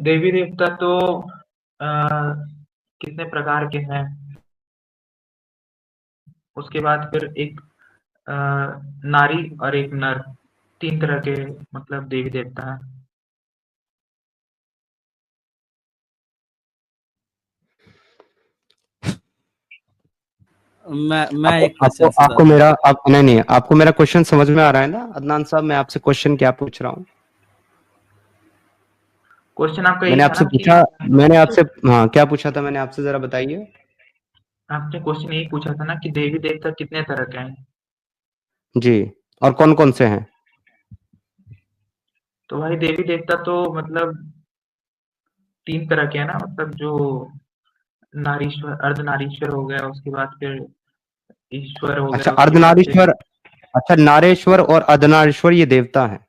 देवी देवता तो अ, कितने प्रकार के हैं। उसके बाद फिर एक अ, नारी और एक नर, तीन तरह के मतलब देवी देवता हैं। मैं आपको एक आपको क्वेश्चन से आपको मेरा आप नहीं नहीं आपको मेरा क्वेश्चन समझ में आ रहा है ना अदनान साहब? मैं आपसे क्वेश्चन क्या पूछ रहा हूँ? क्वेश्चन आपका मैंने यही था आपसे ना कि पूछा, मैंने आपसे, हाँ क्या पूछा था मैंने आपसे, जरा बताइए। आपने क्वेश्चन यही पूछा था ना कि देवी देवता कितने तरह के हैं। जी, और कौन कौन से हैं? तो भाई देवी देवता तो मतलब तीन तरह के हैं ना, मतलब जो नारीश्वर अर्धनारीश्वर हो गया, उसके बाद फिर ईश्वर हो अच्छा, गया, उसके बाद फिर अर्धनारीश्वर, अच्छा नारेश्वर और अर्धनारीश्वर ये देवता है।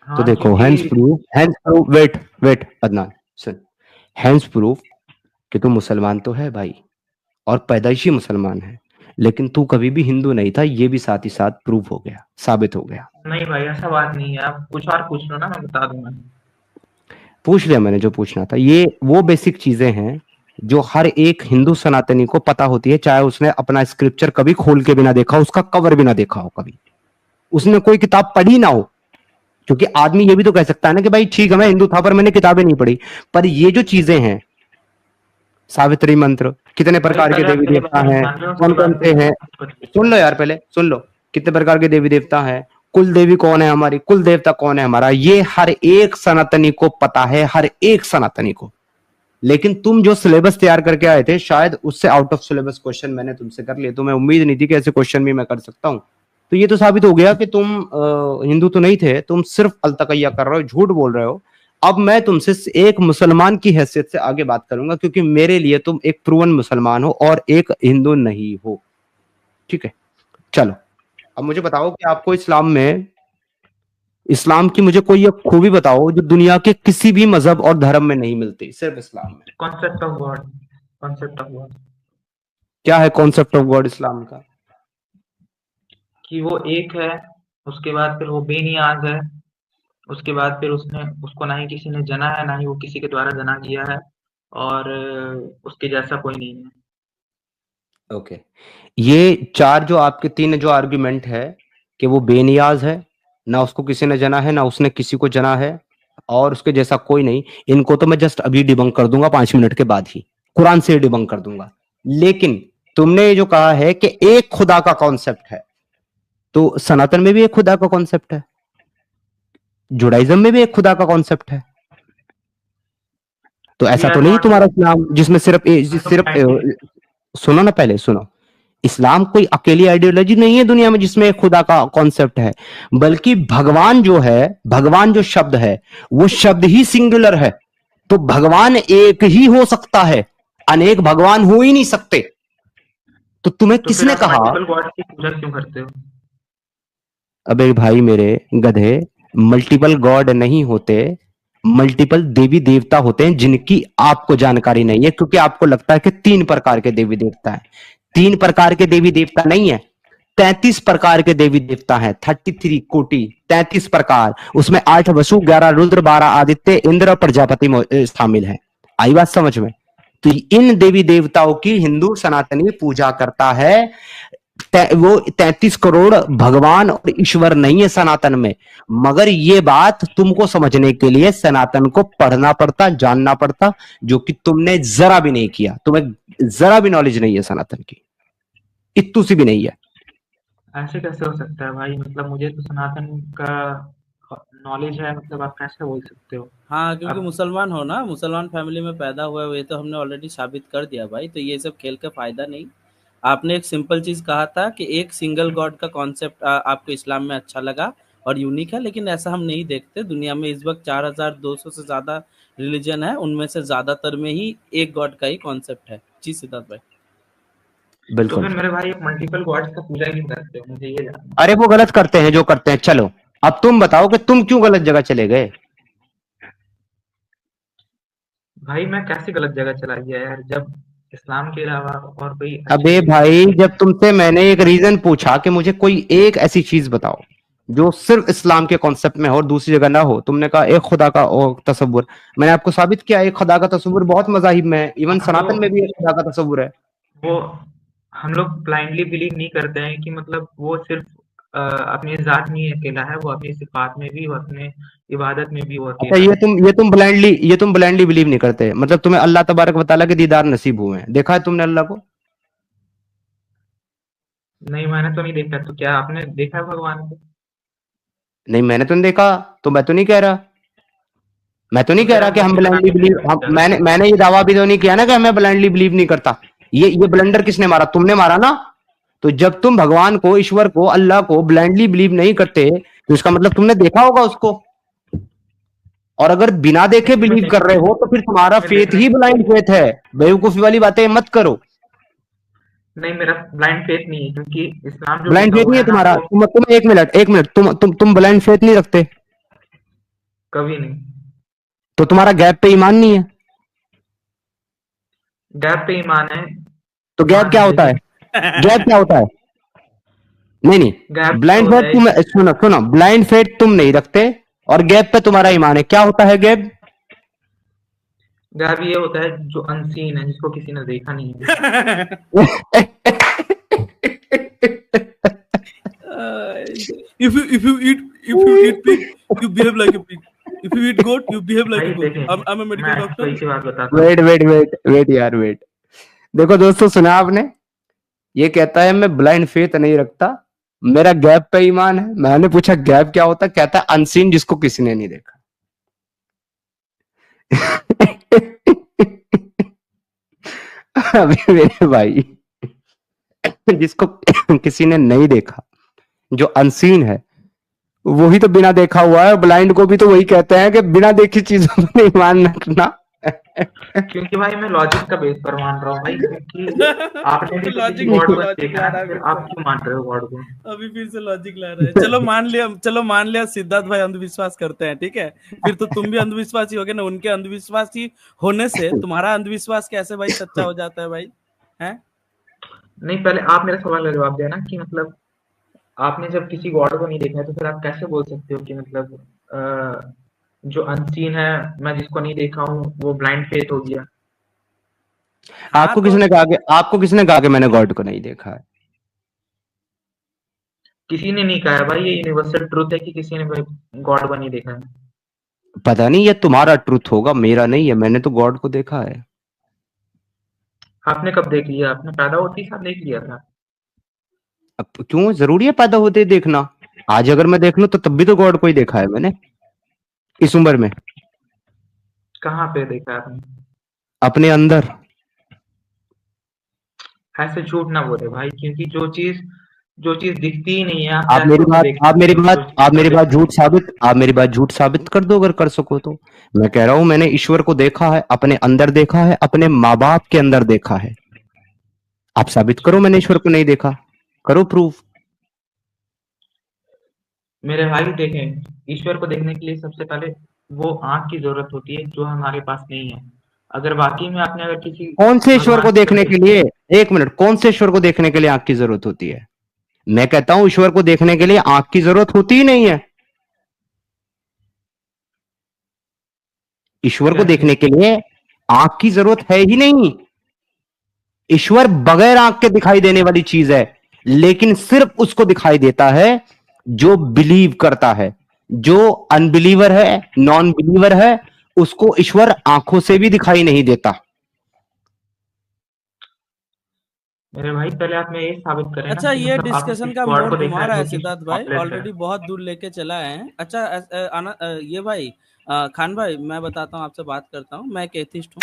तो हाँ देखो, क्योंकि hence proof, wait wait Adnan सुन, हैंस प्रूफ कि तू मुसलमान तो है भाई, और पैदाइशी मुसलमान है, लेकिन तू कभी भी हिंदू नहीं था, ये भी साथ ही साथ प्रूफ हो गया, साबित हो गया। नहीं भाई ऐसा बात नहीं है, आप कुछ और पूछ लो ना, मैं बता दूंगा। पूछ लिया मैंने जो पूछना था। ये वो बेसिक चीजें हैं जो हर एक हिंदू सनातनी को पता होती है, चाहे उसने अपना स्क्रिप्चर कभी खोल के भी ना देखा हो, उसका कवर भी ना देखा हो, कभी उसने कोई किताब पढ़ी ना हो। क्योंकि आदमी ये भी तो कह सकता है ना कि भाई ठीक है मैं हिंदू था पर मैंने किताबें नहीं पढ़ी। पर ये जो चीजें हैं, सावित्री मंत्र, कितने भाई प्रकार के पहले आप देवी मेरे देवता बारे में हैं, जान लो, कौन उसके कौन बाद से फिर हैं? कुछ सुन पूछना। लो यार, पहले सुन लो, कितने प्रकार के देवी देवता हैं, कुल देवी कौन है हमारी, कुल देवता कौन है हमारा, ये हर एक सनातनी को पता है, हर एक सनातनी को। लेकिन तुम जो सिलेबस तैयार करके आए थे, शायद उससे आउट ऑफ सिलेबस क्वेश्चन मैंने तुमसे कर लिए, तो मैं उम्मीद नहीं थी कि ऐसे क्वेश्चन भी मैं कर सकता हूं। तो ये तो साबित हो गया कि तुम हिंदू तो नहीं थे, तुम सिर्फ अलतकैया कर रहे हो, झूठ बोल रहे हो। अब मैं तुमसे एक मुसलमान की हैसियत से आगे बात करूंगा, क्योंकि मेरे लिए तुम एक प्रूवन मुसलमान हो और एक हिंदू नहीं हो। ठीक है, चलो। अब मुझे बताओ कि आपको इस्लाम में, इस्लाम की मुझे कोई एक खूबी बताओ जो दुनिया के किसी भी मजहब और धर्म में नहीं मिलती, सिर्फ इस्लाम में। Concept of God, concept of God, क्या है कॉन्सेप्ट ऑफ गॉड इस्लाम का? कि वो एक है, उसके बाद फिर वो बेनियाज है, उसके बाद फिर उसने उसको ना ही किसी ने जना है, ना ही वो किसी के द्वारा जना गया है, और उसके जैसा कोई नहीं है। ओके, ये चार जो आपके तीन जो आर्गुमेंट है कि वो बेनियाज है, ना उसको किसी ने जना है ना उसने किसी को जना है, और उसके जैसा कोई नहीं, इनको तो मैं जस्ट अभी डिबंक कर दूंगा 5 मिनट के बाद ही, कुरान से डिबंक कर दूंगा। लेकिन तुमने ये जो कहा है कि एक खुदा का कॉन्सेप्ट है, तो सनातन में भी एक खुदा का कॉन्सेप्ट है, जुडाइज्म में भी एक खुदा का कॉन्सेप्ट है। तो वी ऐसा आर तो नहीं नॉट, तुम्हारा इस्लाम जिसमें सिर्फ सिर्फ साइंटिफिक। सुनो ना, पहले सुनो। इस्लाम कोई अकेली आइडियोलॉजी नहीं है दुनिया में जिसमें एक खुदा का कॉन्सेप्ट है, बल्कि भगवान जो है, भगवान जो शब्द है, वो शब्द ही सिंगुलर है। तो भगवान एक ही हो सकता है, अनेक भगवान हो ही नहीं सकते। तो तुम्हें तो फिर किसने आप कहा? मल्टीपल गॉड की पूजा क्यों करते हो? अबे भाई मेरे गधे, मल्टीपल गॉड नहीं होते, मल्टीपल देवी देवता होते हैं जिनकी आपको जानकारी नहीं है, क्योंकि आपको लगता है कि 3 प्रकार के देवी देवता हैं। 3 प्रकार के देवी देवता नहीं है, 33 प्रकार के देवी देवता हैं, 33 कोटि, 33 प्रकार। उसमें 8 वसु, 11 रुद्र, 12 आदित्य, इंद्र और प्रजापति शामिल है। आई बात समझ में? तो इन देवी देवताओं की हिंदू सनातनी पूजा करता है। वो 33 करोड़ भगवान और ईश्वर नहीं है सनातन में। मगर ये बात तुमको समझने के लिए सनातन को पढ़ना पड़ता, जानना पड़ता, जो कि तुमने जरा भी नहीं किया। तुम्हें जरा भी नॉलेज नहीं है सनातन की, इत्तू सी भी नहीं है। ऐसे कैसे हो सकता है भाई, मतलब मुझे तो सनातन का नॉलेज है, मतलब आप कैसे बोल सकते हो? हाँ, क्योंकि अब मुसलमान हो ना, मुसलमान फैमिली में पैदा हुए हुए, तो हमने ऑलरेडी साबित कर दिया भाई, तो ये सब खेल का फायदा नहीं। आपने एक सिंपल चीज कहा था कि एक सिंगल गॉड का कॉन्सेप्ट आपको इस्लाम में अच्छा लगा और यूनिक है, लेकिन ऐसा हम नहीं देखते। दुनिया में इस वक्त 4200 से ज्यादा रिलीजन है, उनमें से ज्यादातर में ही एक गॉड का ही कॉन्सेप्ट है। जी सिद्धार्थ भाई। तो बिल्कुल। फिर मेरे भाई आप मल्टीपल गॉड्स का पूजा क्यों करते हो, मुझे ये जानना अरे वो गलत करते हैं जो करते हैं। चलो, अब तुम बताओ कि तुम क्यों गलत जगह चले गए? है। भाई मैं कैसे गलत जगह चला गया यार, जब इस्लाम के अलावा और कोई अच्छी अबे चीज है भाई, नहीं। जब तुमसे मैंने एक रीजन पूछा कि मुझे कोई एक ऐसी चीज बताओ जो सिर्फ इस्लाम के कॉन्सेप्ट में हो और दूसरी जगह ना हो। तुमने कहा एक खुदा का तस्वुर, मैंने आपको साबित किया एक खुदा का तस्वुर बहुत मजाहिब में है, इवन हम सनातन में भी लोग एक खुदा का तस्वुर है। वो हम लोग ब्लाइंडली बिलीव नहीं करते हैं कि मतलब वो सिर्फ अपनी जात में ही अकेला है, वो अपनी सिफात में भी, वो अपने इबादत में भी वो अच्छा, अकेला है। ये तुम ब्लाइंडली बिलीव नहीं करते, मतलब तुम्हें अल्लाह तबारक व तआला के दीदार नसीब हुए हैं, देखा है तुमने अल्लाह को? नहीं, मैंने तो नहीं देखा। तो क्या आपने देखा है भगवान को? नहीं, मैंने तो नहीं देखा, तो मैं तो नहीं कह रहा, मैं तो तो नहीं कह फिर रहा आप कि हम नबी बना ब्लाइंडली के बिलीव, क्यों भेज रहे मैंने हो? मैंने ये दावा भी तो नहीं किया ना कि मैं ब्लाइंडली बिलीव नहीं करता। ये ब्लंडर किसने मारा? तुमने मारा ना। तो जब तुम भगवान को, ईश्वर को, अल्लाह को ब्लाइंडली बिलीव नहीं करते, तो इसका मतलब तुमने देखा होगा उसको। और अगर बिना देखे इसमें बिलीव कर रहे हो तो फिर तुम्हारा इसमें फेथ देखने ही ब्लाइंड फेथ है। बेवकूफी वाली बातें मत करो। नहीं, मेरा ब्लाइंड फेथ नहीं है, क्योंकि इस्लाम जो ब्लाइंड लिखा फेथ हुआ नहीं है है ना तुम्हारा। वो तुम एक मिनट, तुम ब्लाइंड फेथ नहीं रखते, कभी नहीं। तो तुम्हारा गैप पे ईमान नहीं है। गैप पे ईमान है। तो गैप ईमान क्या है, होता है? लेकिन गैप क्या होता है? नहीं नहीं, गैप क्या ब्लाइंड होता फेथ है? तुम, सुनो सुनो, ब्लाइंड फेथ तुम नहीं रखते और गैप पे तुम्हारा ईमान है। क्या होता है गैप? गैप ये होता है जो अनसीन है, जिसको किसी ने देखा नहीं है। if you eat pig, you behave like a pig. If you eat goat, you behave like भाई a goat. देखें, I'm a मैं medical आपको doctor. एक ही बात बताता हूँ। वेट यार, वेट। देखो दोस्तों, सुना आपने? ये कहता है मैं ब्लाइंड फेथ नहीं रखता, मेरा गैप पे ईमान है। मैंने पूछा गैप क्या होता है? कहता है अनसीन, जिसको किसी ने नहीं देखा। अभी मेरे भाई, जिसको किसी ने नहीं देखा, जो अनसीन है, वही तो बिना देखा हुआ है। ब्लाइंड को भी तो वही कहते हैं कि बिना देखी चीजों पर ईमान रखना। क्योंकि भाई मैं लॉजिक का बेस पर मान रहा हूँ भाई, क्योंकि आपने भी तो किसी लॉजिक गॉड को लॉजिक देखा ला ना, रहा है फिर फिर आप से। क्यों मान रहे हो गॉड को? अभी फिर से लॉजिक ला रहा है। चलो मान लिया सिद्धार्थ भाई अंधविश्वास करते हैं, ठीक है? फिर तो तुम भी अंधविश्वासी होगे ना। उनके अंधविश्वासी होने से तुम्हारा अंधविश्वास कैसे भाई सच्चा हो जाता है भाई? हैं? नहीं, पहले आप मेरे सवाल का जवाब देना कि मतलब आपने जब किसी गॉड को नहीं देखा है, तो फिर आप कैसे बोल सकते हो कि मतलब जो अनसीन है, मैं जिसको नहीं देखा हूँ, वो ब्लाइंड फेथ हो गया? हाँ आपको तो किसने कहा कि मैंने गॉड को नहीं देखा है? किसी ने नहीं कहा है भाई, ये यूनिवर्सल ट्रूथ है कि किसी ने गॉड को नहीं देखा है। पता नहीं, ये तुम्हारा ट्रूथ होगा, मेरा नहीं है। मैंने तो गॉड को देखा है। आपने कब देख लिया? आपने पैदा होते ही साथ देख लिया था? अब क्यों जरूरी है पैदा होते ही देखना? आज अगर मैं देख लूं तो तब भी तो गॉड को ही देखा है मैंने, इस उम्र में। कहाँ पे देखा आपने? अपने अंदर। ऐसे झूठ ना बोले भाई, क्योंकि जो चीज दिखती ही नहीं है, आप आप मेरी कैसे उसे बात देख आप सकते मेरी हो? बात आप मेरी बात झूठ साबित आप मेरी बात झूठ साबित कर दो अगर कर सको तो। मैं कह रहा हूं मैंने ईश्वर को देखा है, अपने अंदर देखा है, अपने माँ बाप के अंदर देखा है। आप साबित करो मैंने ईश्वर को नहीं देखा, करो प्रूफ। मेरे भाई देखें, ईश्वर को देखने के लिए सबसे पहले वो आंख की जरूरत होती है, जो हमारे पास नहीं है। अगर वाकई में आपने अगर किसी कौन से ईश्वर भगवान को को देखने के लिए, एक मिनट, कौन से ईश्वर को देखने के लिए आंख की जरूरत होती है? मैं कहता हूं ईश्वर को देखने के लिए आंख की जरूरत होती ही नहीं है। ईश्वर को कैसे? देखने के लिए आंख की जरूरत है ही नहीं। ईश्वर बगैर आंख के दिखाई देने वाली चीज है, लेकिन सिर्फ उसको दिखाई देता है जो बिलीव करता है। जो अनबिलीवर है, नॉन बिलीवर है, उसको ईश्वर आंखों से भी दिखाई नहीं देता। मेरे भाई पहले आप में ये साबित करें ना अच्छा, कि ये मतलब आपने डिस्कशन किस का गॉड मोड़ को देखा घुमा है रहा जो है कि सिद्धार्थ भाई, पॉपुलर है। ऑलरेडी बहुत दूर लेके चला है। अच्छा, ये भाई, खान भाई, मैं बताता हूँ, आपसे बात करता हूँ। मैं एक एथिस्ट हूँ,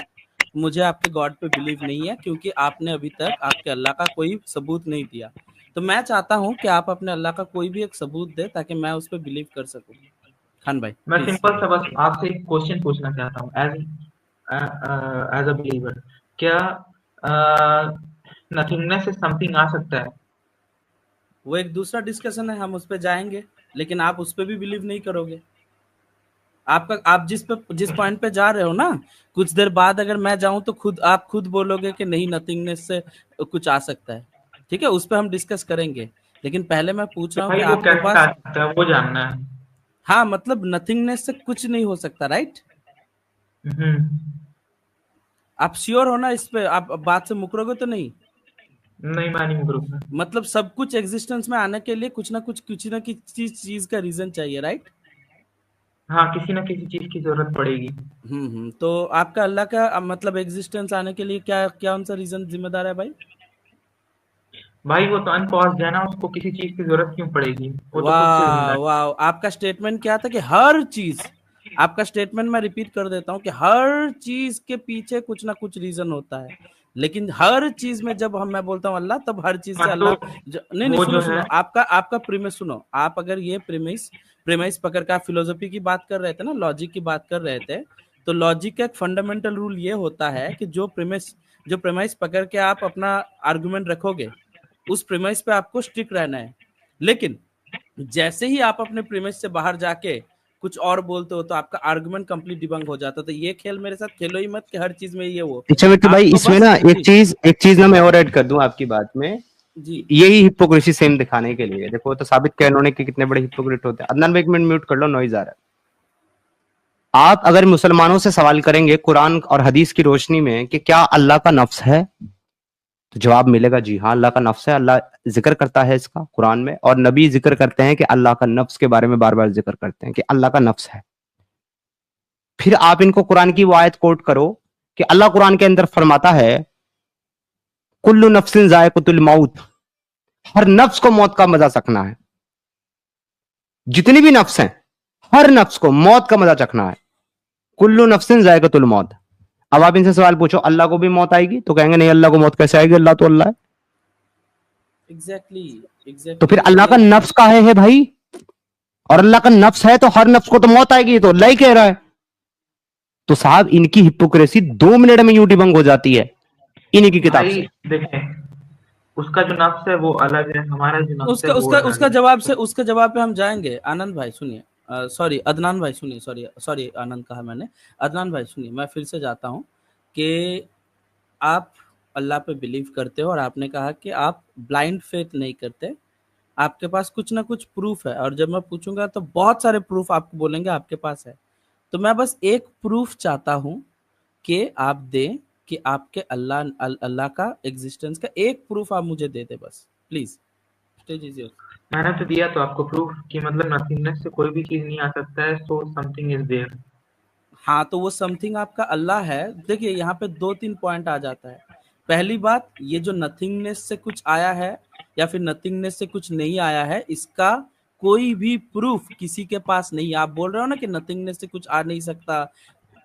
मुझे आपके गॉड पे बिलीव नहीं है, क्योंकि आपने अभी तक आपके अल्लाह का कोई सबूत नहीं दिया। तो मैं चाहता हूँ कि आप अपने अल्लाह का कोई भी एक सबूत दे, ताकि मैं उस पर बिलीव कर सकूँ। खान भाई मैं प्लीज। सिंपल सा बस आपसे एक क्वेश्चन पूछना चाहता हूँ, एज अ बिलीवर, क्या नथिंगनेस से समथिंग आ सकता है? वो एक दूसरा डिस्कशन है, हम उस पर जाएंगे, लेकिन आप उस पर भी बिलीव नहीं करोगे। आप जिस पॉइंट पे जा रहे हो ना, कुछ देर बाद अगर मैं जाऊं तो आप खुद बोलोगे कि नहीं, नथिंगनेस से कुछ आ सकता है। ठीक है, उस पर हम डिस्कस करेंगे। लेकिन पहले मैं पूछ तो रहा हूँ भाई कि वो आपके कैसे आ पास, सकता है वो जानना है। हाँ मतलब नथिंगनेस से कुछ नहीं हो सकता, राइट? हम्म। आप श्योर हो ना इस पे? आप बात से मुकरोगे तो नहीं? नहीं मानी ग्रुप में। मतलब सब कुछ एग्जिस्टेंस में आने के लिए कुछ ना किसी चीज का रीजन चाहिए, राइट? हाँ, किसी ना किसी चीज की जरूरत पड़ेगी। तो आपका अल्लाह का मतलब एग्जिस्टेंस आने के लिए क्या क्या उनसा रीजन जिम्मेदार है भाई? भाई वो तो अनपॉज्ड है ना, उसको किसी चीज की जरूरत क्यों पड़ेगी, वो तो खुद से वाह जिंदा है। वाह, आपका स्टेटमेंट क्या था कि हर चीज, आपका स्टेटमेंट मैं रिपीट कर देता हूँ कि हर चीज के पीछे कुछ ना कुछ रीजन होता है। लेकिन हर चीज में जब हम मैं बोलता हूँ अल्लाह, तब हर चीज से हाँ तो अल्लाह नहीं नहीं, वो सुनो जो सुनो, है। आपका आपका प्रीमिस सुनो। आप अगर ये प्रीमिस प्रीमिस पकड़ कर फिलोसफी की बात कर रहे थे ना, लॉजिक की बात कर रहे थे, तो लॉजिक का एक फंडामेंटल रूल ये होता है कि जो प्रीमिस पकड़ के आप अपना आर्गुमेंट रखोगे, उस प्रीमिस पे आपको स्टिक रहना है। लेकिन जैसे ही आप अपने प्रीमिस से बाहर जाके कुछ और बोलते हो, तो आपका आर्गुमेंट कंप्लीट डिबंग हो जाता है। तो ये खेल मेरे साथ खेलो ही मत कि हर चीज में ये वो, अच्छा मिट्टू भाई, आपको इसमें बस ना जी एक चीज ना मैं और ऐड कर दूं आपकी बात में। जी। यही हिपोक्रेसी सेम दिखाने के लिए, देखो तो साबित किया इन्होंने कि कितने बड़े हिपोक्रेट होते हैं। अदनान भाई एक मिनट म्यूट कर लो, नॉइज आ रहा है। आप अगर मुसलमानों से सवाल करेंगे कुरान और हदीस की रोशनी में कि क्या अल्लाह का नफ्स है, तो जवाब मिलेगा जी हाँ, अल्लाह का नफ्स है। अल्लाह जिक्र करता है इसका कुरान में, और नबी जिक्र करते हैं कि अल्लाह का नफ्स के बारे में बार बार जिक्र करते हैं कि अल्लाह का नफ्स है। फिर आप इनको कुरान की वो आयत कोट करो कि अल्लाह कुरान के अंदर फरमाता है कुल्लु नफ्सिन जायकुतुल मौत, हर नफ्स को मौत का मजा चखना है। जितनी भी नफ्स हैं, हर नफ्स को मौत का मजा चखना है। कुल्लु नफ्सिन जायकुतुल मौत। अब आप इनसे सवाल पूछो अल्लाह को भी मौत आएगी, तो कहेंगे नहीं, अल्लाह को मौत कैसे आएगी, अल्लाह तो अल्लाह है। एग्जैक्टली तो फिर एग्जैक्टली अल्लाह का ये नफ्स काहे है भाई? और अल्लाह का नफ्स है तो हर नफ्स को तो मौत आएगी, तो अल्लाह ही कह रहा है। तो साहब इनकी हिपोक्रेसी 2 मिनट में यूं डिबंग हो जाती है इन्हीं की किताब भाई से। देखें, उसका जो नफ्स है वो अलग है, हमारा जो नफ्स है उसका वो उसका अलग उसका है। जवाब से उसके जवाब पे हम जाएंगे। आनंद भाई सुनिए, सॉरी अदनान भाई सुनिए, सॉरी सॉरी आनंद कहा मैंने। अदनान भाई सुनिए, मैं फिर से जाता हूँ कि आप अल्लाह पे बिलीव करते हो और आपने कहा कि आप ब्लाइंड फेथ नहीं करते, आपके पास कुछ ना कुछ प्रूफ है। और जब मैं पूछूंगा तो बहुत सारे प्रूफ आपको बोलेंगे आपके पास है। तो मैं बस एक प्रूफ चाहता हूँ कि आप दें कि आपके अल्लाह का एग्जिस्टेंस का एक प्रूफ आप मुझे दे दे बस, प्लीज। Stage is your. मैंने तो दिया तो आपको प्रूफ कि मतलब नथिंगनेस से कोई भी चीज नहीं आ सकता है, सो समथिंग इज देयर। हाँ, तो वो समथिंग आपका अल्लाह है। देखिए यहाँ पे 2-3 पॉइंट आ जाता है। पहली बात, ये जो नथिंगनेस से कुछ आया है या फिर नथिंगनेस से कुछ नहीं आया है, इसका कोई भी प्रूफ किसी के पास नहीं है। आप बोल रहे हो ना कि नथिंगनेस से कुछ आ नहीं सकता,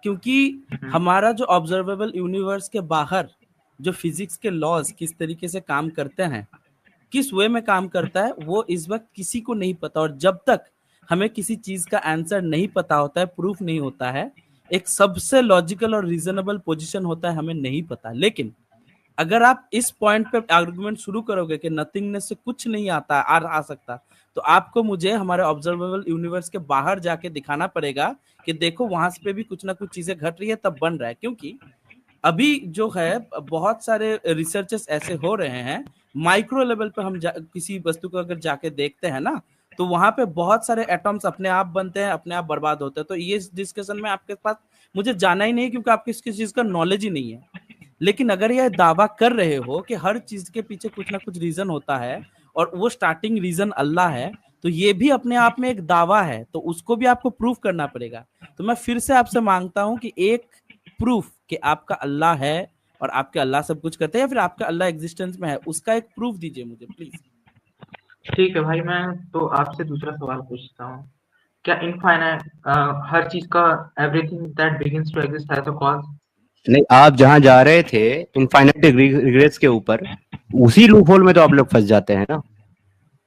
क्योंकि हमारा जो ऑब्जर्वेबल यूनिवर्स के बाहर जो फिजिक्स के लॉज किस तरीके से काम करते हैं, किस वे में काम करता है, वो इस वक्त किसी को नहीं पता। और जब तक हमें किसी चीज का आंसर नहीं पता होता है, प्रूफ नहीं होता है, एक सबसे लॉजिकल और रीजनेबल पोजीशन होता है हमें नहीं पता। लेकिन अगर आप इस पॉइंट पे आर्गुमेंट शुरू करोगे कि नथिंगनेस से कुछ नहीं आता आ सकता, तो आपको मुझे हमारे ऑब्जर्वेबल यूनिवर्स के बाहर जाके दिखाना पड़ेगा कि देखो वहां पे भी कुछ ना कुछ चीजें घट रही है, तब बन रहा है। क्योंकि अभी जो है बहुत सारे रिसर्चेस ऐसे हो रहे हैं, माइक्रो लेवल पे हम किसी वस्तु को अगर जाके देखते हैं ना, तो वहां पे बहुत सारे एटम्स अपने आप बनते हैं, अपने आप बर्बाद होते हैं। तो ये डिस्कशन में आपके पास मुझे जाना ही नहीं, क्योंकि आपको इसकी चीज का नॉलेज ही नहीं है। लेकिन अगर यह दावा कर रहे हो कि हर चीज के पीछे कुछ ना कुछ रीजन होता है और वो स्टार्टिंग रीजन अल्लाह है, तो ये भी अपने आप में एक दावा है, तो उसको भी आपको प्रूफ करना पड़ेगा। तो मैं फिर से आपसे मांगता हूं कि एक प्रूफ कि आपका अल्लाह है और आपके अल्लाह सब कुछ करते हैं, या फिर आपका अल्लाह एग्जिस्टेंस में है, उसका एक प्रूफ दीजिए मुझे प्लीज। ठीक है भाई, मैं तो आपसे दूसरा सवाल पूछता हूँ। क्या इनफाइनाइट हर चीज का, everything that begins to exist has a cause? नहीं, आप जहां जा रहे थे इनफाइनाइट रिग्रेट्स के ऊपर, उसी लूप होल में तो आप लोग फंस जाते हैं ना,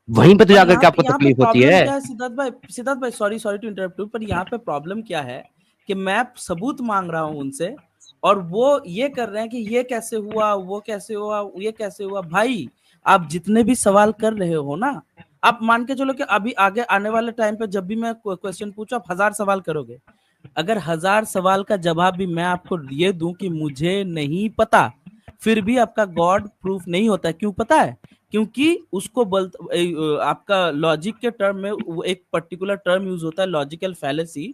वहीं पे तो पर जाकर के आपको यहाँ पे तकलीफ होती प्रॉब्लम है। क्या है सिद्धार्थ भाई? सिद्धार्थ भाई sorry sorry to interrupt you, पर यहाँ पे प्रॉब्लम क्या है कि मैं सबूत मांग रहा हूँ उनसे, और वो ये कर रहे हैं कि ये कैसे हुआ, वो कैसे हुआ, ये कैसे हुआ। भाई आप जितने भी सवाल कर रहे हो ना, आप मान के चलो कि अभी आगे आने वाले टाइम पे जब भी मैं क्वेश्चन पूछूं, आप 1000 सवाल करोगे। अगर 1000 सवाल का जवाब भी मैं आपको ये दूं कि मुझे नहीं पता, फिर भी आपका गॉड प्रूफ नहीं होता। क्यों पता है? क्योंकि उसको आपका लॉजिक के टर्म में वो एक पर्टिकुलर टर्म यूज होता है, लॉजिकल फैलेसी।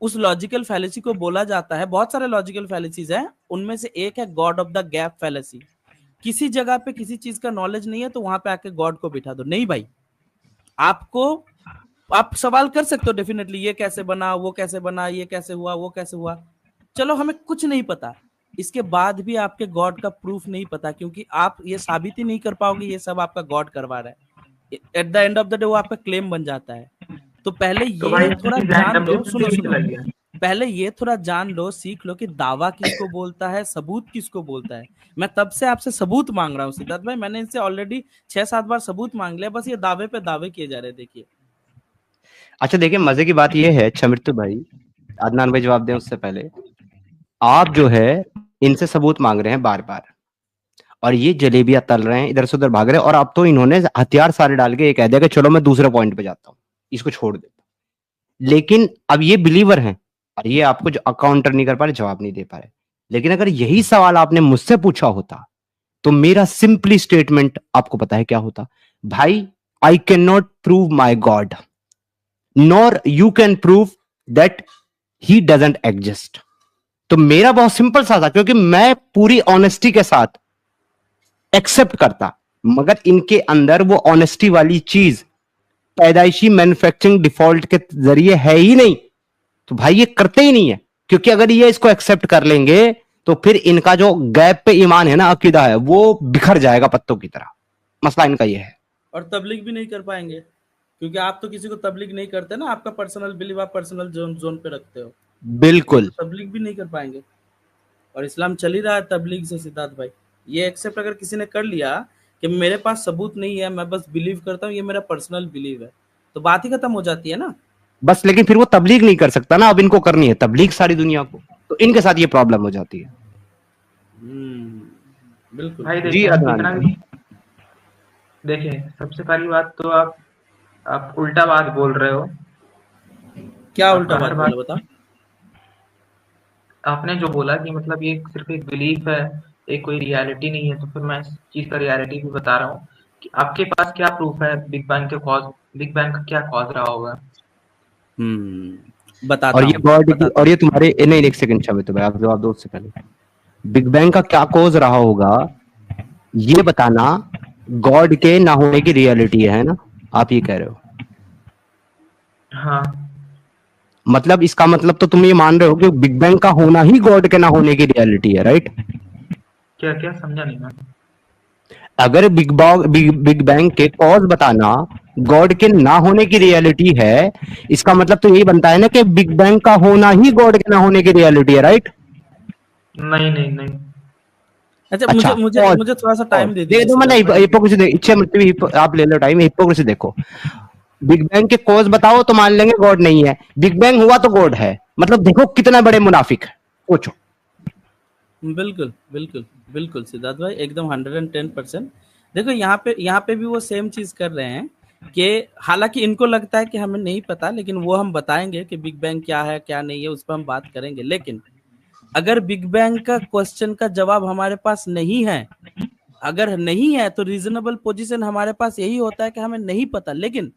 उस लॉजिकल फैलेसी को बोला जाता है, बहुत सारे लॉजिकल फैलेसीज हैं, उनमें से एक है God of the gap fallacy. किसी जगह पे किसी चीज का नॉलेज नहीं है तो वहां पे आके गॉड को बिठा दो। नहीं भाई, आपको आप सवाल कर सकते हो डेफिनेटली, ये कैसे बना, वो कैसे बना, ये कैसे हुआ, वो कैसे हुआ। चलो हमें कुछ नहीं पता, इसके बाद भी आपके गॉड का प्रूफ नहीं पता, क्योंकि आप ये साबित ही नहीं कर पाओगे ये सब आपका गॉड करवा रहा है। At the end of the day वो आपका क्लेम बन जाता है। तो पहले तो भाई ये थोड़ा चीज जान लो, रैंडमली सुनो भी सुनो, चला गया। पहले ये थोड़ा जान लो, सीख लो कि दावा किसको बोलता है, सबूत किसको बोलता है। मैं तब से आपसे सबूत मांग रहा हूँ सिद्धार्थ भाई, मैंने इनसे ऑलरेडी 6-7 बार सबूत मांग लिया, बस ये दावे पे दावे किए जा रहे हैं। देखिए अच्छा देखिए, मजे की बात ये है छमित्र भाई, अदनान भाई जवाब दें उससे पहले, आप जो है इनसे सबूत मांग रहे हैं बार बार, और ये जलेबियां तल रहे हैं, इधर से उधर भाग रहे हैं, और अब तो इन्होंने हथियार सारे डाल के ये कह दिया कि चलो मैं दूसरे पॉइंट पे जाता हूँ, इसको छोड़ देता हूं। लेकिन अब ये बिलीवर हैं और ये आपको जो काउंटर नहीं कर पा रहे, जवाब नहीं दे पा रहे। लेकिन अगर यही सवाल आपने मुझसे पूछा होता तो मेरा सिंपली स्टेटमेंट आपको पता है क्या होता? भाई, I can not prove my God, nor you can prove that he doesn't exist. तो मेरा बहुत सिंपल सा था, क्योंकि मैं पूरी ऑनेस्टी के साथ एक्सेप्ट करता, मगर इनके अंदर वो ऑनेस्टी वाली चीज पैदाइशी मैन्युफैक्चरिंग डिफॉल्ट के जरिए है ही नहीं। तो भाई ये करते ही नहीं है, क्योंकि अगर ये इसको एक्सेप्ट कर लेंगे तो फिर इनका जो गैप पे ईमान है ना, अकीदा है, वो बिखर जाएगा पत्तों की तरह। मसला इनका ये है। और तबलीग भी नहीं कर पाएंगे, क्योंकि आप तो किसी को तबलीग नहीं करते ना, आपका पर्सनल बिलीव आप पर्सनल जोन पे रखते हो। बिल्कुल तो तबलीग भी नहीं कर पाएंगे, और इस्लाम चल ही रहा है तबलीग से सिद्धार्थ भाई। ये एक्सेप्ट अगर किसी ने कर लिया कि मेरे पास सबूत नहीं है, मैं बस बिलीव करता हूँ, ये मेरा पर्सनल बिलीव है, तो बात ही खत्म हो जाती है ना बस। लेकिन फिर वो तबलीग नहीं कर सकता ना, अब इनको करनी है तबलीग सारी दुनिया को, तो इनके साथ ये प्रॉब्लम हो जाती है। बिल्कुल भाई जी देखिए, आप अदनान कितना भाई। भी देखिए, सबसे पहली बात तो आप उल्टा बात बोल रहे हो। क्या उल्टा आपका बात हर बात, बोला बता। आपने जो बोला कि मतलब ये सिर्फ एक बिलीफ है, एक कोई रियलिटी नहीं है, तो फिर मैं इस चीज का रियलिटी भी बता रहा हूँ कि आपके पास क्या प्रूफ है बिग बैंग के कॉज, बिग बैंग का क्या कॉज रहा होगा। बताता और ये हूँ गॉड की, बताता और हूँ। ये तुम्हारे नहीं, एक सेकंड छवि, तो भाई आप जवाब दो उससे पहले। बिग बैंग का क्या कॉज रहा होगा ये बताना गॉड के ना होने की रियलिटी है ना, आप ये कह रहे हो? हाँ, मतलब इसका मतलब तो तुम ये मान रहे हो कि बिग बैंग का होना ही गॉड के ना होने की रियलिटी है, राइट? क्या क्या समझा नहीं मैं। अगर बिग बैंग के कॉज बताना गॉड के ना होने की रियलिटी है, इसका मतलब तो यही बनता है ना कि बिग बैंग का होना ही गॉड के ना होने की रियलिटी है, राइट? नहीं नहीं नहीं। अच्छा, अच्छा, मुझे मुझे पॉज मुझे थोड़ा सा पॉज टाइम दे दे दीजिए दो, मैंने सिद्धार्थ भाई। हिपोक्रेसी इच्छा मतलब आप ले लो टाइम, हिपोक्रेसी देखो। बिग बैंग के कॉज बताओ तो मान लेंगे गॉड नहीं है, बिग बैंग हुआ तो गॉड है, मतलब देखो कितना बड़े मुनाफिक है, सोचो। बिल्कुल बिल्कुल बिल्कुल सिद्धार्थ भाई, एकदम 110%। देखो यहाँ पे भी वो सेम चीज कर रहे हैं कि हालांकि इनको लगता है कि हमें नहीं पता, लेकिन वो हम बताएंगे कि बिग बैंग क्या है क्या नहीं है, उस पर हम बात करेंगे। लेकिन अगर बिग बैंग का क्वेश्चन का जवाब हमारे पास नहीं है, अगर नहीं है, तो रीजनेबल पोजीशन हमारे पास यही होता है कि हमें नहीं पता। लेकिन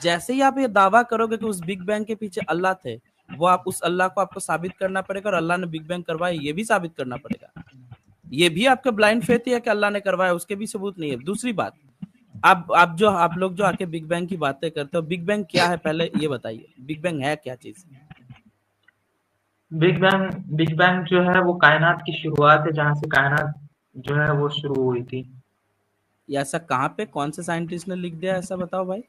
जैसे ही आप ये दावा करोगे कि उस बिग बैंग के पीछे अल्लाह थे, वो आप उस अल्लाह को आपको साबित करना पड़ेगा, और अल्लाह ने बिग बैंग करवाया ये भी साबित करना पड़ेगा। ये भी आपका ब्लाइंड फेथ ही है कि अल्लाह ने करवाया, उसके भी सबूत नहीं है। दूसरी बात, आप लोग जो आके बिग बैंग की बातें करते हो, बिग बैंग क्या है पहले ये बताइए, बिग बैंग है क्या चीज? बिग बैंग जो है वो कायनात की शुरुआत है, जहाँ से कायनात जो है वो शुरू हुई थी। ये ऐसा कहाँ पे, कौन से साइंटिस्ट ने लिख दिया ऐसा, बताओ भाई।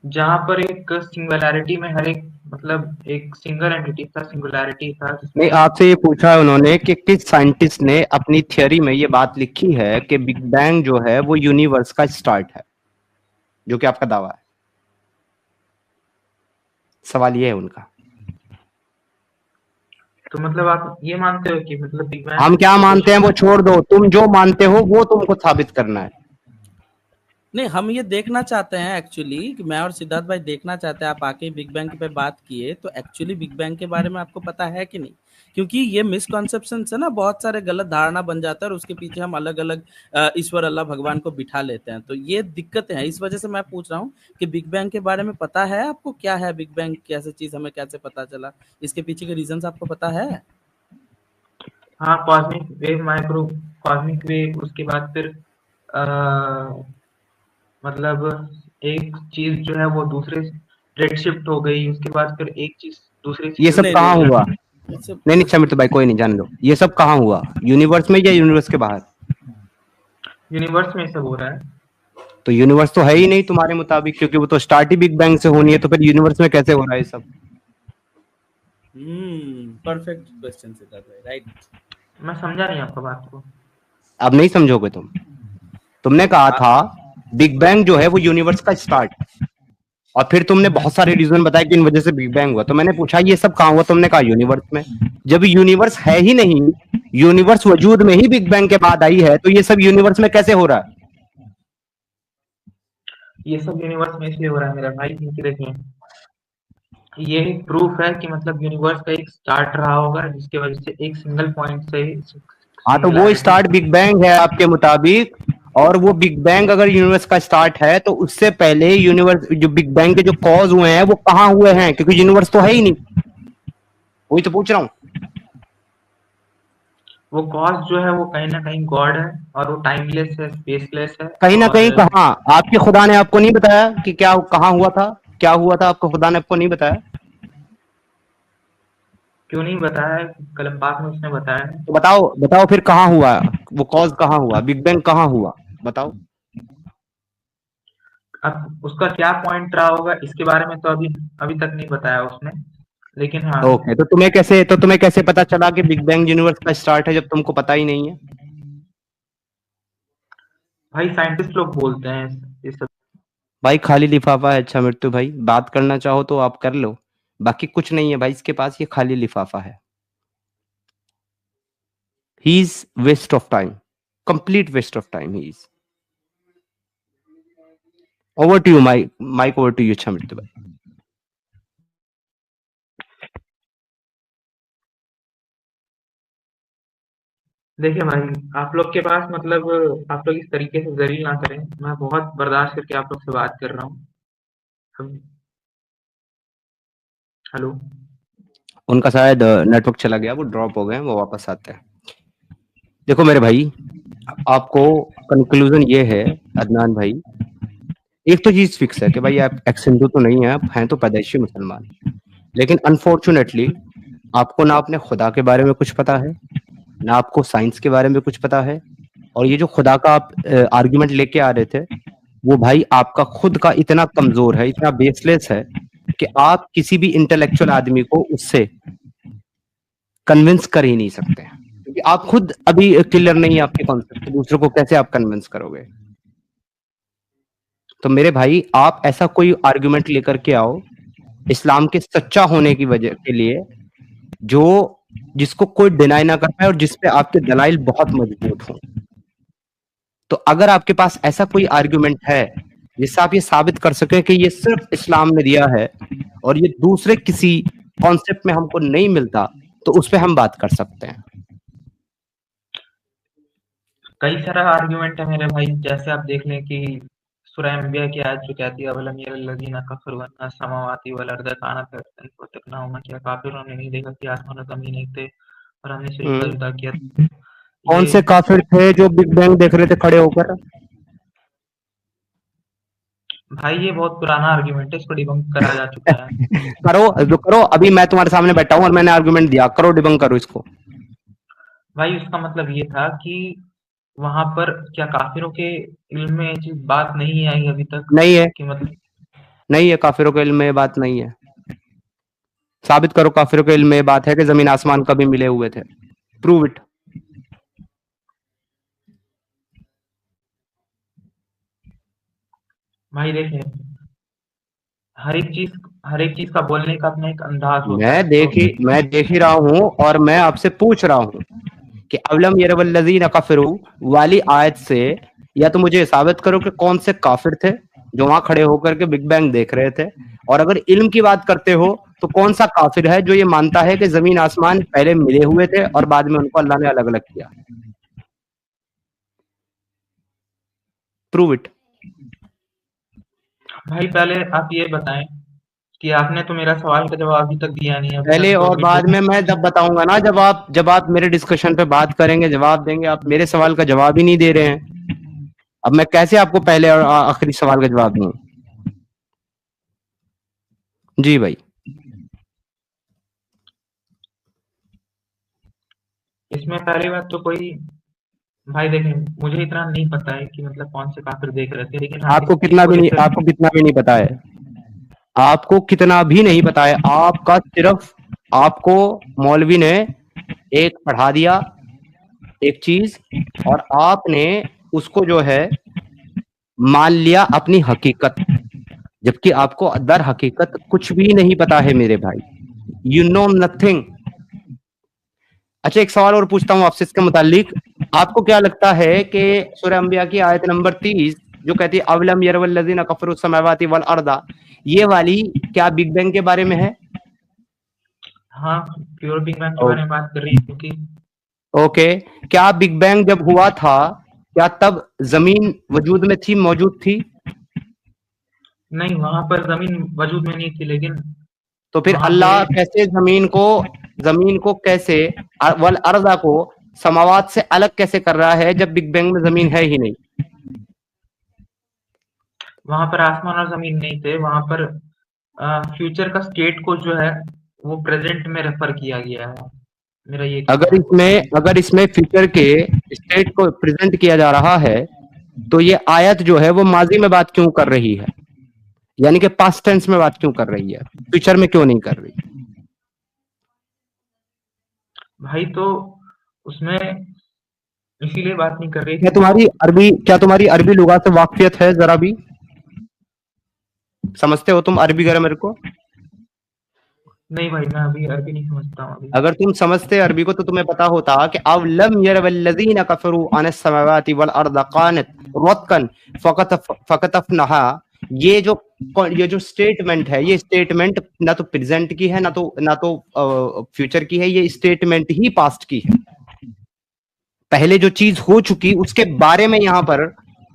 जहाँ पर एक सिंगुलैरिटी में हर एक मतलब एक सिंगल एंटिटी था, सिंगुलैरिटी था नहीं, जिसमें आपसे ये पूछा है उन्होंने कि किस साइंटिस्ट ने अपनी थियोरी में ये बात लिखी है कि बिग बैंग जो है वो यूनिवर्स का स्टार्ट है, जो कि आपका दावा है। सवाल ये है उनका। तो मतलब आप ये मानते हो कि मतलब बिग बैंग हम क्या मानते हैं वो क्वेश्चन। छोड़ दो, तुम जो मानते हो वो तुमको साबित करना है। नहीं, हम ये देखना चाहते हैं एक्चुअली, कि मैं और सिद्धार्थ भाई देखना चाहते हैं, आप आके बिग बैंग पे बात किए तो एक्चुअली बिग बैंग के बारे में आपको पता है कि नहीं? क्योंकि ये मिसकॉन्सेप्शन से ना बहुत सारे गलत धारणा बन जाता है, और उसके पीछे हम अलग अलग ईश्वर अल्लाह भगवान को बिठा लेते हैं, तो ये दिक्कतें हैं। इस वजह से मैं पूछ रहा हूँ कि बिग बैंग के बारे में पता है आपको, क्या है बिग बैंग, कैसे चीज, हमें कैसे पता चला, इसके पीछे के रीजन आपको पता है? हाँ, cosmic wave, micro cosmic wave, उसके बाद फिर मतलब एक चीज जो है वो दूसरे रेड शिफ्ट हो गई, उसके बाद फिर एक चीज दूसरी ये चीज सब नहीं कहाँ नहीं हुआ? नहीं, सब नहीं नहीं समृत भाई, कोई नहीं, जान लो। ये सब कहाँ हुआ, यूनिवर्स में या यूनिवर्स के बाहर? यूनिवर्स में सब हो रहा है। तो यूनिवर्स तो है ही नहीं तुम्हारे मुताबिक, क्योंकि वो तो स्टार्ट ही बिग बैंग से होनी है, तो फिर यूनिवर्स में कैसे हो रहा है ये सब? परफेक्ट क्वेश्चन सिद्धार्थ भाई, राइट। मैं समझा नहीं आपका बात को। अब नहीं समझोगे तुम? तुमने कहा था बिग बैंग जो है वो यूनिवर्स का स्टार्ट, और फिर तुमने बहुत सारे रीजन बताए कि इन वजह से बिग बैंग हुआ। तो मैंने पूछा ये सब कहाँ हुआ? तुमने कहा यूनिवर्स में। जब यूनिवर्स है ही नहीं, यूनिवर्स वजूद में ही बिग बैंग के बाद आई है, तो ये सब यूनिवर्स में कैसे हो रहा है? ये सब यूनिवर्स में इसलिए हो रहा है मेरा भाई, क्योंकि देखिए ये एक प्रूफ है कि मतलब यूनिवर्स का एक स्टार्ट रहा होगा, जिसकी वजह से एक सिंगल पॉइंट से हाँ, तो वो सिंगुलैरिटी। स्टार्ट बिग बैंग है आपके मुताबिक, और वो बिग बैंग अगर यूनिवर्स का स्टार्ट है तो उससे पहले यूनिवर्स, जो बिग बैंग के जो कॉज हुए हैं वो कहाँ हुए हैं? क्योंकि यूनिवर्स तो है ही नहीं। वही तो पूछ रहा हूँ। वो कॉज जो है वो कहीं ना कहीं गॉड है, और वो टाइमलेस है, स्पेसलेस है। कहीं ना कहीं और कहाँ? आपके खुदा ने आपको नहीं बताया कि क्या कहाँ हुआ था, क्या हुआ था? आपको खुदा ने आपको नहीं बताया? क्यों नहीं बताया? कलम पाक में उसने बताया है। तो बताओ, बताओ फिर कहाँ हुआ वो कॉज, कहाँ हुआ बिग बैंग, कहाँ हुआ? बताओ। अब उसका क्या पॉइंट रहा होगा इसके बारे में तो अभी अभी तक नहीं बताया उसने, लेकिन हाँ। ओके, तो तुम्हें कैसे पता चला कि बिग बैंग यूनिवर्स का स्टार्ट है, जब तुमको पता ही नहीं है? भाई साइंटिस्ट लोग बोलते हैं ये सब। भाई खाली लिफाफा है। अच्छा मृत्यु भाई, बात करना चाहो तो आप कर लो, बाकी कुछ नहीं है भाई इसके पास, ये खाली लिफाफा है। He is waste of time, complete waste of time he is. Over to you mic over to you. अच्छा मृत्यु भाई। देखिए भाई, आप लोग के पास मतलब आप लोग इस तरीके से जलील ना करें। मैं बहुत बर्दाश्त करके आप लोग से बात कर रहा हूँ। हेलो। उनका शायद नेटवर्क चला गया, वो ड्रॉप हो गए, वो वापस आते हैं। देखो मेरे भाई, आपको कंक्लूजन ये है अदनान भाई, एक तो चीज फिक्स है कि भाई आप एक्स हिंदू तो नहीं है, आप हैं तो पैदाइशी मुसलमान। लेकिन अनफॉर्चुनेटली आपको ना अपने खुदा के बारे में कुछ पता है, ना आपको साइंस के बारे में कुछ पता है। और ये जो खुदा का आप आर्गुमेंट लेके आ रहे थे, वो भाई आपका खुद का इतना कमजोर है, इतना बेसलेस है कि आप किसी भी इंटेलेक्चुअल आदमी को उससे कन्विंस कर ही नहीं सकते हैं, क्योंकि आप खुद अभी क्लियर नहीं है आपके कॉन्सेप्ट, दूसरों को कैसे आप कन्विंस करोगे? तो मेरे भाई, आप ऐसा कोई आर्गुमेंट लेकर के आओ इस्लाम के सच्चा होने की वजह के लिए, जो जिसको कोई डिनाई ना कर पाए और जिसपे आपके दलाइल बहुत मजबूत हों। तो अगर आपके पास ऐसा कोई आर्गुमेंट है जिससे आप ये साबित कर सकें कि ये सिर्फ इस्लाम में दिया है और ये दूसरे किसी कॉन्सेप्ट में हमको नहीं मिलता, तो उस पर हम बात कर सकते हैं। कई सारा आर्ग्यूमेंट है मेरे भाई, जैसे आप देख लें कि सूरह अंबिया की आयत जो कहती है अवलम यरल्लज़ीना कफ़रू अन्ना समावाति वल अर्ज़ कानता फतक़नाहुमा, क्या काफिरों ने नहीं देखा कि आसमान और जमीन एक थे और हमने सजदा जुदा किया? कौन ये से काफिर थे जो बिग बैंग देख रहे थे खड़े होकर? भाई ये बहुत पुराना आर्ग्यूमेंट है, इसको डिबंक करा जा चुका है। करो, अभी मैं तुम्हारे सामने बैठा हूं और मैंने आर्गुमेंट दिया, करो, डिबंक करो इसको। भाई उसका मतलब ये था कि वहां पर क्या काफिरों के इल्म में ये चीज बात नहीं आई अभी तक? नहीं है, कि मतलब नहीं है, काफिरों के इल्म में ये बात नहीं है। साबित करो काफिरों के इल्म में ये बात है कि जमीन आसमान कभी मिले हुए थे। Prove it. भाई देखें, हर एक चीज का बोलने का अपना एक अंदाज होता है। मैं देख ही रहा हूं और मैं आपसे पूछ रहा हूं कि अवलम यरवल्लज़ीना कफ़रू वाली आयत से या तो मुझे साबित करो कि कौन से काफिर थे जो वहां खड़े होकर के बिग बैंग देख रहे थे, और अगर इल्म की बात करते हो तो कौन सा काफिर है जो ये मानता है कि जमीन आसमान पहले मिले हुए थे और बाद में उनको अल्लाह ने अलग अलग किया? Prove it. भाई पहले आप ये बताएं कि आपने तो मेरा सवाल का जवाब अभी तक दिया नहीं है। अभी पहले तक और बाद में मैं जब बताऊंगा ना, जब आप मेरे डिस्कशन पे बात करेंगे, जवाब देंगे, आप मेरे सवाल का जवाब ही नहीं दे रहे हैं। अब मैं कैसे आपको पहले और आखिरी सवाल का जवाब दूं? जी भाई। इसमें पहली बात तो कोई, भाई देखें, मुझे इतना नहीं पता है कि मतलब कौन से काफिर देख रहे थे, लेकिन हाँ, आपको इस चीज कितना को भी नहीं, लेकर आपको कितना भी नहीं पता है, आपको कितना भी नहीं पता है। आपका सिर्फ, आपको मौलवी ने एक पढ़ा दिया एक चीज, और आपने उसको जो है मान लिया अपनी हकीकत, जबकि आपको दर हकीकत कुछ भी नहीं पता है मेरे भाई। You know nothing. अच्छा, एक सवाल और पूछता हूं आपसे इसके मुतालिक। आपको क्या लगता है कि सूरह अंबिया की आयत नंबर 30 जो कहती है अवलम यरवल्लज़ीना कफरू समावाति वल अर्दा, ये वाली क्या बिग बैंग के बारे में है? हाँ, प्योर बिग बैंग के बारे में बात कर रही है, क्योंकि ओके, क्या बिग बैंग जब हुआ था, क्या तब जमीन वजूद में थी, मौजूद थी? नहीं, वहां पर जमीन वजूद में नहीं थी, लेकिन तो फिर वहां पे अल्लाह कैसे जमीन को कैसे, वल अर्दा को समावात से अलग कैसे कर रहा है जब बिग बैंग में जमीन है ही नहीं? वहां पर आसमान और जमीन नहीं थे, वहां पर फ्यूचर का स्टेट को जो है वो प्रेजेंट में रेफर किया गया है, मेरा ये कहना है। अगर इसमें फ्यूचर के स्टेट को प्रेजेंट किया जा रहा है, तो ये आयत जो है वो माजी में बात क्यों कर रही है, यानी कि पास्ट टेंस में बात क्यों कर रही है, फ्यूचर में क्यों नहीं कर रही? भाई तो उसमें इसीलिए बात नहीं कर रही क्या थी। तुम्हारी अरबी लुगा से वाकफियत है? जरा भी समझते हो तुम अरबी ग्रामर को? नहीं भाई, मैं अभी अरबी नहीं समझता हूँ अभी। अगर तुम समझते अरबी को तो तुम्हें पता होता कि अवलम यरवल्लज़ीना कफरू अनस समावाति वल अर्द कानत रत्कन फकतफनहा, ये जो स्टेटमेंट है, ये स्टेटमेंट ना तो प्रेजेंट की है, ना तो फ्यूचर की है, ये स्टेटमेंट ही पास्ट की है। पहले जो चीज हो चुकी उसके बारे में यहाँ पर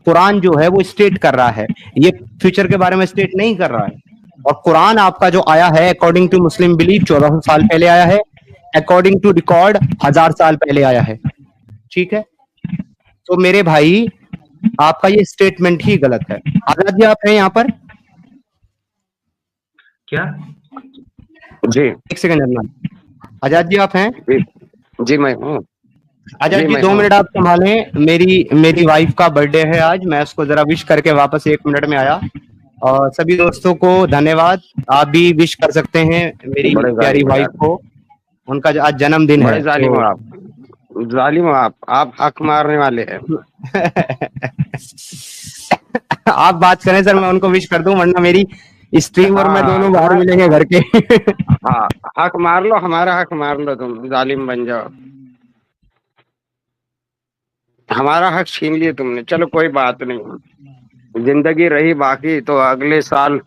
कुरान जो है वो स्टेट कर रहा है, ये फ्यूचर के बारे में स्टेट नहीं कर रहा है। और कुरान आपका जो आया है अकॉर्डिंग टू मुस्लिम बिलीफ 1400 साल पहले आया है, अकॉर्डिंग टू रिकॉर्ड 1000 साल पहले आया है। ठीक है, तो मेरे भाई आपका ये स्टेटमेंट ही गलत है। आजाद जी आप हैं यहाँ पर? क्या? जी एक सेकंड अदनान, आजाद जी आप हैं? जी मैं हूँ। आजाद जी 2 मिनट आप संभालें, मेरी वाइफ का बर्थडे है आज, मैं उसको जरा विश करके वापस 1 मिनट में आया। और सभी दोस्तों को धन्यवाद, आप भी विश कर सकते हैं मेरी प्यारी वाइफ को, उनका आज जन्मदिन है। जालिम हो आप, जालिम हो आप हक मारने वाले हैं। आप बात करें सर, मैं उनको विश कर दूं, वरना मेरी स्ट्रीम और मैं दोनों बाहर मिलेंगे घर के। हाँ, हक मार लो, हमारा हक मार लो, तुम जालिम बन जाओ। हमारा हक छीन लिए तुमने, चलो कोई बात नहीं, जिंदगी रही बाकी तो अगले साल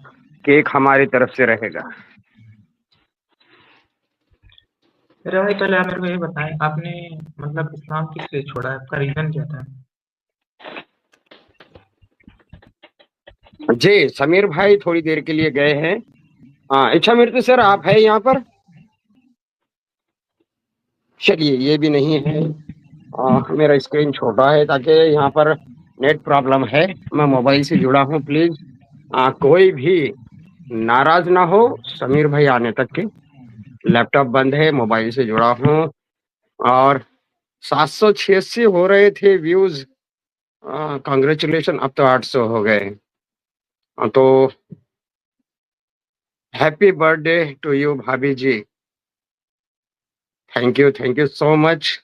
केक हमारी तरफ से रहेगा। अरे भाई पहले आप मेरे को ये बताएं, आपने मतलब इस्लाम किस लिए छोड़ा है, आपका रीजन क्या था? जी समीर भाई थोड़ी देर के लिए गए हैं। हाँ, अच्छा मृत्यु सर आप है यहाँ पर? चलिए, ये भी नहीं है। मेरा स्क्रीन छोटा है ताकि यहाँ पर नेट प्रॉब्लम है, मैं मोबाइल से जुड़ा हूँ। प्लीज कोई भी नाराज ना हो समीर भाई आने तक के। लैपटॉप बंद है, मोबाइल से जुड़ा हूँ, और 786 हो रहे थे व्यूज, कांग्रेचुलेशन, अब तो 800 हो गए। तो हैप्पी बर्थडे टू यू भाभी जी, thank you so much,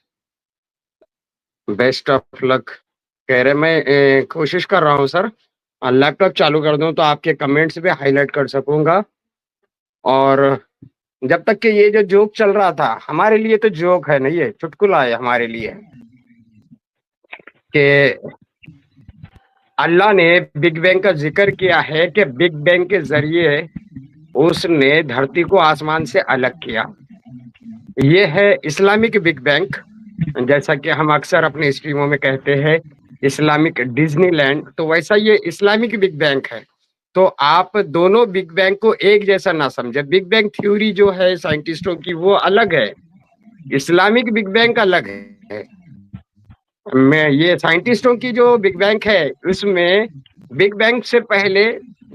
best of luck. कह रहे मैं कोशिश कर रहा हूँ सर, लैपटॉप चालू कर दूं तो आपके कमेंट्स पे हाईलाइट कर सकूंगा। और जब तक कि ये जो जोक चल रहा था, हमारे लिए तो जोक है नहीं, ये चुटकुला है हमारे लिए, कि अल्लाह ने बिग बैंग का जिक्र किया है कि बिग बैंग के जरिए उसने धरती को आसमान से अलग किया। ये है इस्लामिक बिग बैंग, जैसा कि हम अक्सर अपने स्ट्रीमों में कहते हैं इस्लामिक डिज्नीलैंड, तो वैसा ये इस्लामिक बिग बैंग है। तो आप दोनों बिग बैंग को एक जैसा ना समझे। बिग बैंग थ्योरी जो है साइंटिस्टों की वो अलग है, इस्लामिक बिग बैंग अलग है। मैं ये साइंटिस्टों की जो बिग बैंग है उसमें बिग बैंग से पहले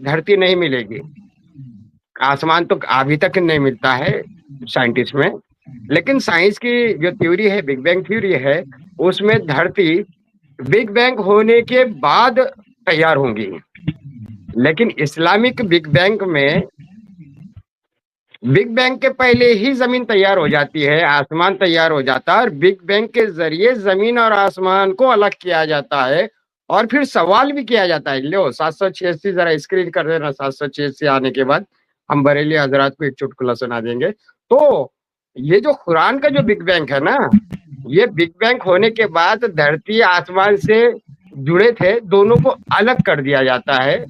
धरती नहीं मिलेगी, आसमान तो अभी तक नहीं मिलता है साइंटिस्ट में, लेकिन साइंस की जो थ्योरी है बिग बैंग थ्योरी है उसमें धरती बिग बैंग होने के बाद तैयार होंगी। लेकिन इस्लामिक बिग बैंग में बिग बैंग के पहले ही जमीन तैयार हो जाती है, आसमान तैयार हो जाता है और बिग बैंग के जरिए जमीन और आसमान को अलग किया जाता है। और फिर सवाल भी किया जाता है। लो 786 जरा स्क्रीन कर देना, 786 आने के बाद हम बरेली हजरात को एक चुटकुला सुना देंगे। तो ये जो कुरान का जो बिग बैंग है ना, ये बिग बैंग होने के बाद धरती आसमान से जुड़े थे, दोनों को अलग कर दिया जाता है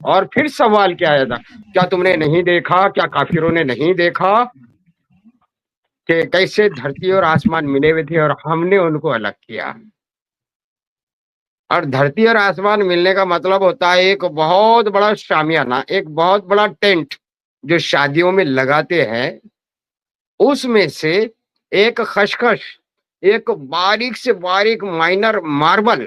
और फिर सवाल किया जाता, क्या तुमने नहीं देखा, क्या काफिरों ने नहीं देखा कि कैसे धरती और आसमान मिले हुए थे और हमने उनको अलग किया। और धरती और आसमान मिलने का मतलब होता है एक बहुत बड़ा शामियाना, एक बहुत बड़ा टेंट जो शादियों में लगाते हैं, उसमें से एक खशखश, एक बारीक से बारीक माइनर मार्बल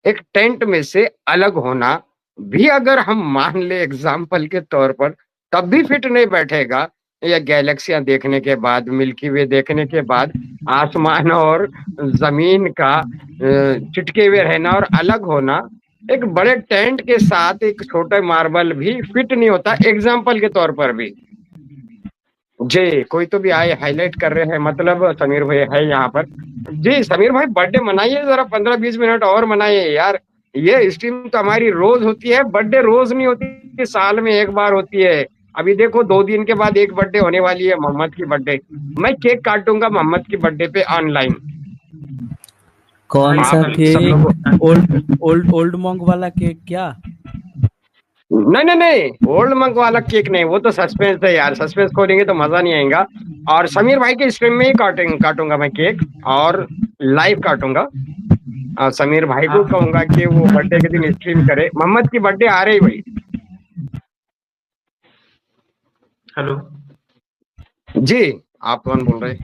एक टेंट में से अलग होना भी अगर हम मान ले एग्जाम्पल के तौर पर, तब भी फिट नहीं बैठेगा। या गैलेक्सियां देखने के बाद, मिल्की वे देखने के बाद आसमान और जमीन का चिटके हुए रहना और अलग होना एक बड़े टेंट के साथ एक छोटे मार्बल भी फिट नहीं होता एग्जाम्पल के तौर पर भी। जी कोई तो भी आए हाईलाइट कर रहे हैं, मतलब समीर भाई है यहाँ पर। जी समीर भाई बर्थडे मनाइए जरा, 15-20 मिनट और मनाइए यार। ये स्ट्रीम तो हमारी रोज होती है, बर्थडे रोज नहीं होती, साल में एक बार होती है। अभी देखो 2 दिन के बाद एक बर्थडे होने वाली है, मोहम्मद की बर्थडे। मैं केक काटूंगा मोहम्मद की बर्थडे पे ऑनलाइन। कौन सा आप सब केक? लोग ओल्ड मॉन्क वाला केक क्या? नहीं, ओल्ड मंक वाला केक नहीं, वो तो सस्पेंस है यार, सस्पेंस खोलेंगे तो मजा नहीं आएगा। और समीर भाई के स्ट्रीम में ही काटूंगा मैं केक और लाइव काटूंगा। और समीर भाई को कहूंगा कि वो बर्थडे के दिन स्ट्रीम करे। मोहम्मद की बर्थडे आ रही भाई। हेलो जी आप कौन बोल रहे?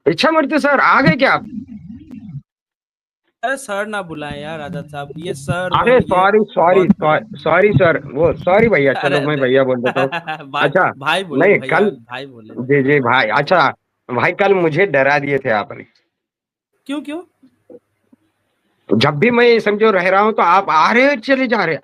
इच्छा मृत्यु सर आ गए क्या आप? अरे सर ना बुलाएं यार आजाद साहब, ये सर अरे सॉरी सर, वो सॉरी भैया, चलो अरे मैं भैया बोल देता हूँ। अच्छा भाई बोले, नहीं भैया कल, भाई बोले। जी भाई, अच्छा भाई कल मुझे डरा दिए थे आपने। क्यों? जब भी मैं समझो रह रहा हूँ तो आप आ रहे चले जा रहे,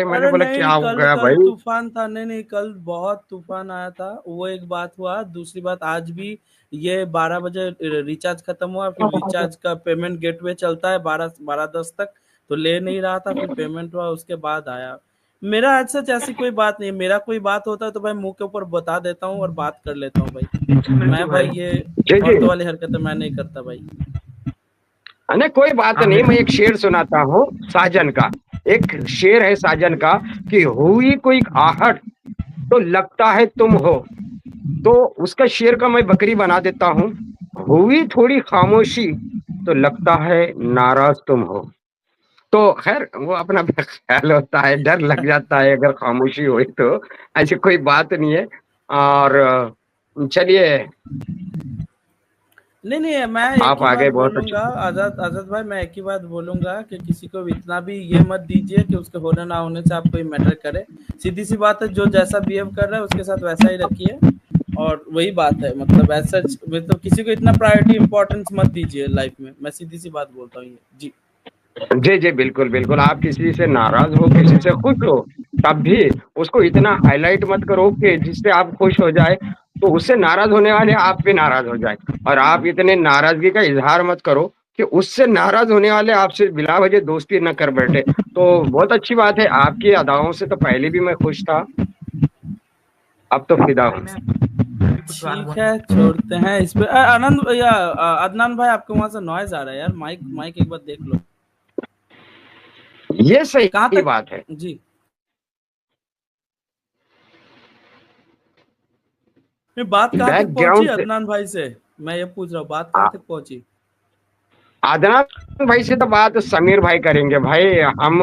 मैंने अरे बोला नहीं, क्या हो कल गया कल भाई? तूफान था। नहीं, कल बहुत तूफान आया था, वो एक बात हुआ। दूसरी बात, आज भी ये 12 बजे रिचार्ज खत्म हुआ, फिर रिचार्ज का पेमेंट गेटवे चलता है 12:10 तक, तो ले नहीं रहा था, फिर पेमेंट हुआ, उसके बाद आया। मेरा आज सच ऐसी कोई बात नहीं है। मेरा कोई बात होता है तो भाई मुंह के ऊपर बता देता हूँ और बात कर लेता हूँ भाई। मैं भाई ये औरतों वाली हरकतें मैं नहीं करता भाई। नहीं कोई बात नहीं, मैं एक शेर सुनाता हूँ साजन का। एक शेर है साजन का कि हुई कोई आहट तो लगता है तुम हो, तो उसका शेर का मैं बकरी बना देता हूँ। हुई थोड़ी खामोशी तो लगता है नाराज तुम हो। तो खैर वो अपना अपना ख्याल होता है, डर लग जाता है अगर खामोशी हुई तो, ऐसी कोई बात नहीं है। और चलिए नहीं, मैं एक आप ही आ बात गए, बहुत बोलूंगा आजाद भाई, मैं एक ही बात बोलूंगा कि किसी को इतना भी ये मत दीजिए कि उसके होने ना होने से आपको मैटर करे। सीधी सी बात है, जो जैसा बिहेव कर रहा है उसके साथ वैसा ही रखिए, और वही बात है। मतलब ऐसा, मतलब किसी को इतना प्रायोरिटी इंपॉर्टेंस मत दीजिए लाइफ में। मैं सीधी सी बात बोलता हूँ ये। जी जी बिल्कुल, आप किसी से नाराज हो, किसी से खुश हो, तब भी उसको इतना हाईलाइट मत करो कि जिससे आप खुश हो जाए तो उससे नाराज होने वाले आप भी नाराज हो जाए। और आप इतने नाराजगी का इजहार मत करो कि उससे नाराज होने वाले आपसे बिला वजह दोस्ती न कर बैठे। तो बहुत अच्छी बात है, आपकी अदाओं से तो पहले भी मैं खुश था, अब तो फिदा हूँ। कुछ सवाल ठीक हुआ? है, छोड़ते हैं इस पे। आनंद या अदनान भाई, आपके वहां से नॉइज आ रहा है यार, माइक माइक एक बार देख लो। ये कहाँ सही तक बात है। जी? ये बात कहाँ तक पहुंची बैकग्राउंड से अदनान भाई से? मैं ये पूछ रहा हूँ, बात कहाँ तक पहुंची? अदनान भाई से तो बात समीर भाई करेंगे भाई। हम